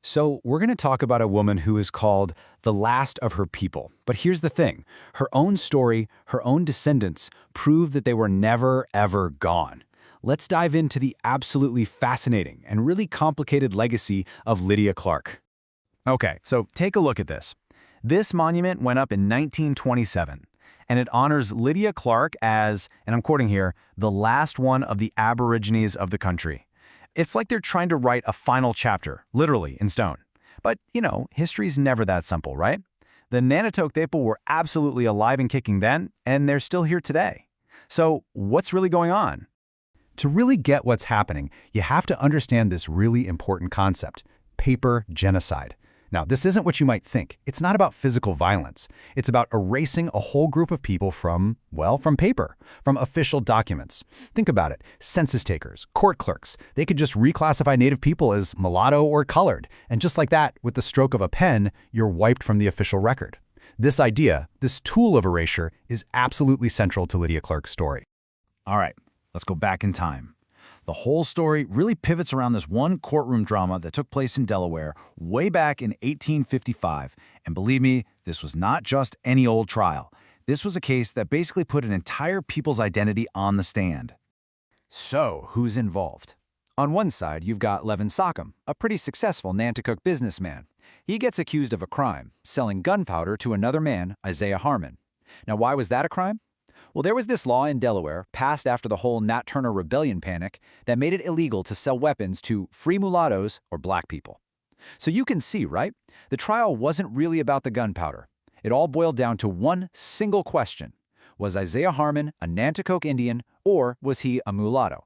So, we're going to talk about a woman who is called the last of her people. But here's the thing, her own story, her own descendants, prove that they were never, ever gone. Let's dive into the absolutely fascinating and really complicated legacy of Lydia Clark. Okay, so take a look at this. This monument went up in 1927, and it honors Lydia Clark as, and I'm quoting here, the last one of the Aborigines of the country. It's like they're trying to write a final chapter, literally, in stone. But, history's never that simple, right? The Nanticoke people were absolutely alive and kicking then, and they're still here today. So, what's really going on? To really get what's happening, you have to understand this really important concept, paper genocide. Now, this isn't what you might think. It's not about physical violence. It's about erasing a whole group of people from paper, from official documents. Think about it. Census takers, court clerks, they could just reclassify Native people as mulatto or colored. And just like that, with the stroke of a pen, you're wiped from the official record. This idea, this tool of erasure, is absolutely central to Lydia Clark's story. All right, let's go back in time. The whole story really pivots around this one courtroom drama that took place in Delaware way back in 1855. And believe me, this was not just any old trial. This was a case that basically put an entire people's identity on the stand. So, who's involved? On one side, you've got Levin Sockham, a pretty successful Nanticoke businessman. He gets accused of a crime, selling gunpowder to another man, Isaiah Harmon. Now, why was that a crime? Well, there was this law in Delaware, passed after the whole Nat Turner Rebellion panic, that made it illegal to sell weapons to free mulattoes or black people. So you can see, right? The trial wasn't really about the gunpowder. It all boiled down to one single question. Was Isaiah Harmon a Nanticoke Indian, or was he a mulatto?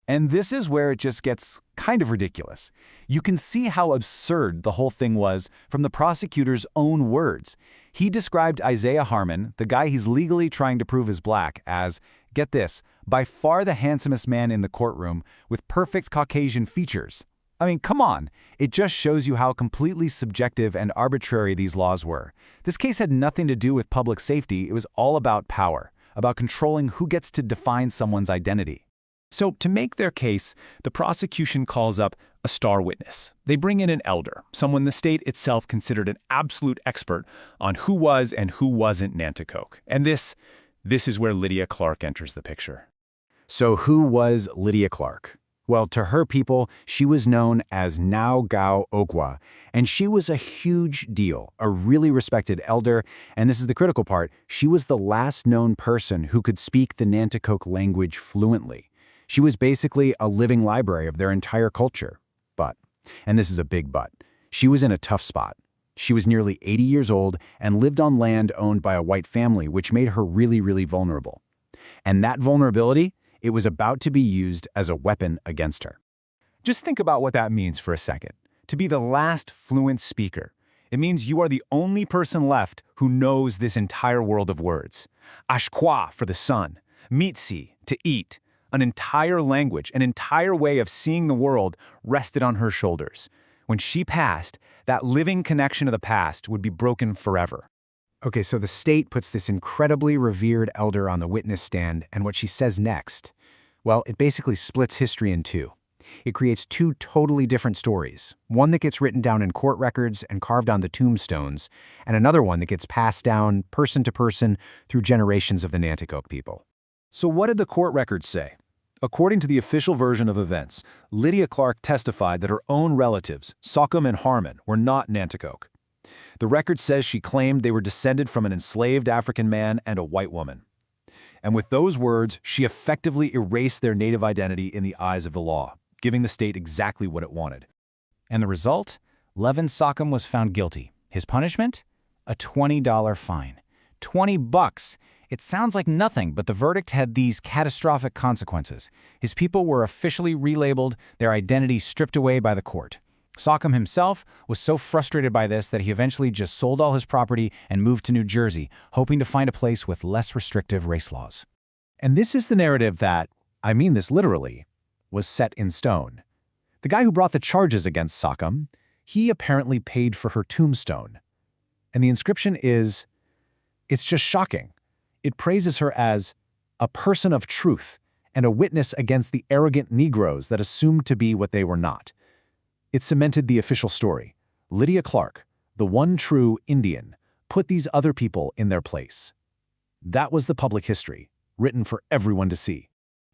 And this is where it just gets kind of ridiculous. You can see how absurd the whole thing was from the prosecutor's own words. He described Isaiah Harmon, the guy he's legally trying to prove is black, as, get this, by far the handsomest man in the courtroom with perfect Caucasian features. I mean, come on. It just shows you how completely subjective and arbitrary these laws were. This case had nothing to do with public safety. It was all about power, about controlling who gets to define someone's identity. So, to make their case, the prosecution calls up a star witness. They bring in an elder, someone the state itself considered an absolute expert on who was and who wasn't Nanticoke. And this is where Lydia Clark enters the picture. So who was Lydia Clark? Well, to her people, she was known as Nau-Gau-Okwa, and she was a huge deal, a really respected elder, and this is the critical part, she was the last known person who could speak the Nanticoke language fluently. She was basically a living library of their entire culture. But, and this is a big but, she was in a tough spot. She was nearly 80 years old and lived on land owned by a white family, which made her really, really vulnerable. And that vulnerability, it was about to be used as a weapon against her. Just think about what that means for a second. To be the last fluent speaker. It means you are the only person left who knows this entire world of words. Ashkwa for the sun, mitsi, to eat. An entire language, an entire way of seeing the world rested on her shoulders. When she passed, that living connection to the past would be broken forever. Okay, so the state puts this incredibly revered elder on the witness stand, and what she says next, well, it basically splits history in two. It creates two totally different stories, one that gets written down in court records and carved on the tombstones, and another one that gets passed down person to person through generations of the Nanticoke people. So what did the court records say? According to the official version of events, Lydia Clark testified that her own relatives, Sockham and Harmon, were not Nanticoke. The record says she claimed they were descended from an enslaved African man and a white woman. And with those words, she effectively erased their native identity in the eyes of the law, giving the state exactly what it wanted. And the result? Levin Sockham was found guilty. His punishment? A $20 fine. $20! It sounds like nothing, but the verdict had these catastrophic consequences. His people were officially relabeled, their identity stripped away by the court. Sockham himself was so frustrated by this that he eventually just sold all his property and moved to New Jersey, hoping to find a place with less restrictive race laws. And this is the narrative that, I mean this literally, was set in stone. The guy who brought the charges against Sockham, he apparently paid for her tombstone. And the inscription is, it's just shocking. It praises her as a person of truth and a witness against the arrogant Negroes that assumed to be what they were not. It cemented the official story. Lydia Clark, the one true Indian, put these other people in their place. That was the public history, written for everyone to see.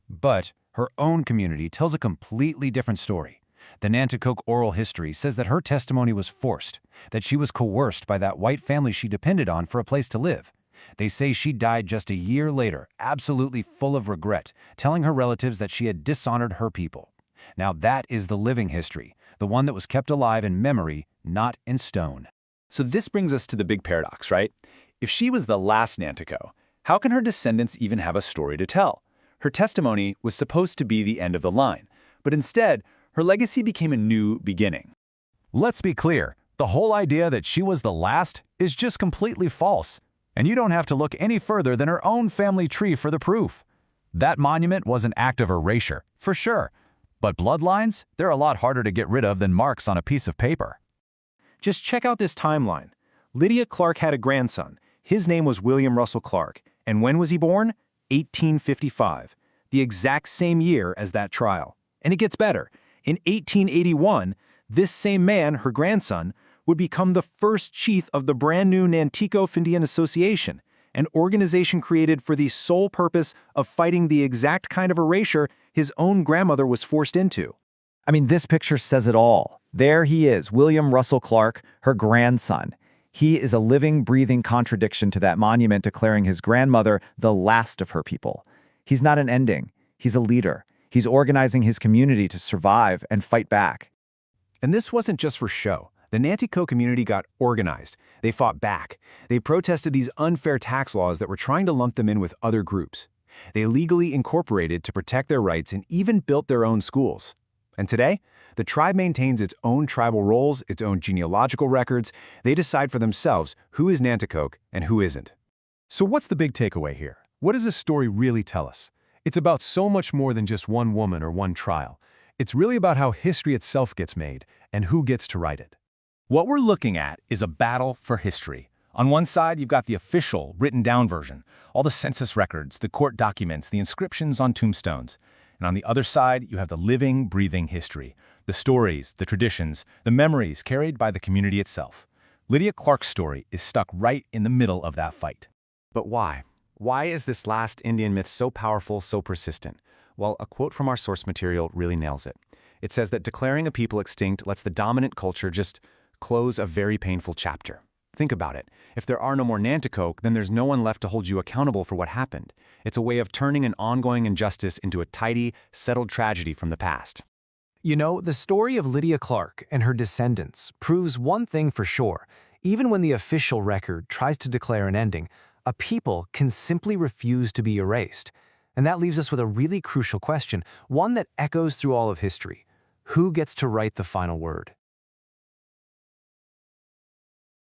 But her own community tells a completely different story. The Nanticoke oral history says that her testimony was forced, that she was coerced by that white family she depended on for a place to live. They say she died just a year later, absolutely full of regret, telling her relatives that she had dishonored her people. Now that is the living history, the one that was kept alive in memory, not in stone. So this brings us to the big paradox, right? If she was the last Nanticoke, how can her descendants even have a story to tell? Her testimony was supposed to be the end of the line, but instead, her legacy became a new beginning. Let's be clear, the whole idea that she was the last is just completely false. And you don't have to look any further than her own family tree for the proof. That monument was an act of erasure, for sure. But bloodlines, they're a lot harder to get rid of than marks on a piece of paper. Just check out this timeline. Lydia Clark had a grandson. His name was William Russell Clark. And when was he born? 1855, the exact same year as that trial. And it gets better. In 1881, this same man, her grandson, would become the first chief of the brand new Nanticoke Indian Association, an organization created for the sole purpose of fighting the exact kind of erasure his own grandmother was forced into. I mean, this picture says it all. There he is, William Russell Clark, her grandson. He is a living, breathing contradiction to that monument declaring his grandmother the last of her people. He's not an ending. He's a leader. He's organizing his community to survive and fight back. And this wasn't just for show. The Nanticoke community got organized. They fought back. They protested these unfair tax laws that were trying to lump them in with other groups. They legally incorporated to protect their rights and even built their own schools. And today, the tribe maintains its own tribal roles, its own genealogical records. They decide for themselves who is Nanticoke and who isn't. So what's the big takeaway here? What does this story really tell us? It's about so much more than just one woman or one trial. It's really about how history itself gets made and who gets to write it. What we're looking at is a battle for history. On one side, you've got the official, written-down version, all the census records, the court documents, the inscriptions on tombstones. And on the other side, you have the living, breathing history, the stories, the traditions, the memories carried by the community itself. Lydia Clark's story is stuck right in the middle of that fight. But why? Why is this last Indian myth so powerful, so persistent? Well, a quote from our source material really nails it. It says that declaring a people extinct lets the dominant culture just close a very painful chapter. Think about it. If there are no more Nanticoke, then there's no one left to hold you accountable for what happened. It's a way of turning an ongoing injustice into a tidy, settled tragedy from the past. You know, the story of Lydia Clark and her descendants proves one thing for sure. Even when the official record tries to declare an ending, a people can simply refuse to be erased. And that leaves us with a really crucial question, one that echoes through all of history. Who gets to write the final word?